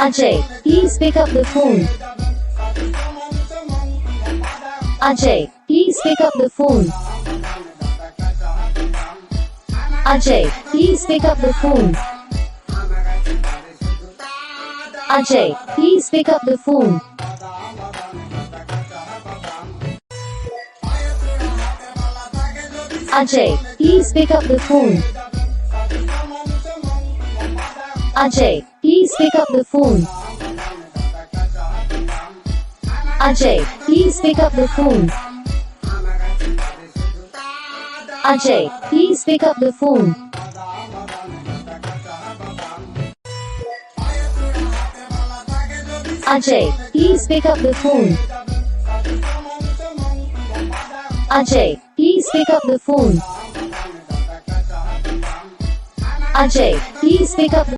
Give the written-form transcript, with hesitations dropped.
Ajay, please pick up the phone. Ajay, please pick up the phone. Ajay, please pick up the phone. Ajay, please pick up the phone. Ajay, please pick up the phone. Ajay, please pick up the phone. Ajay, please pick up the phone. Ajay, please pick up the phone. Ajay, please pick up the phone. Ajay, please pick up the phone. Ajay, please pick up the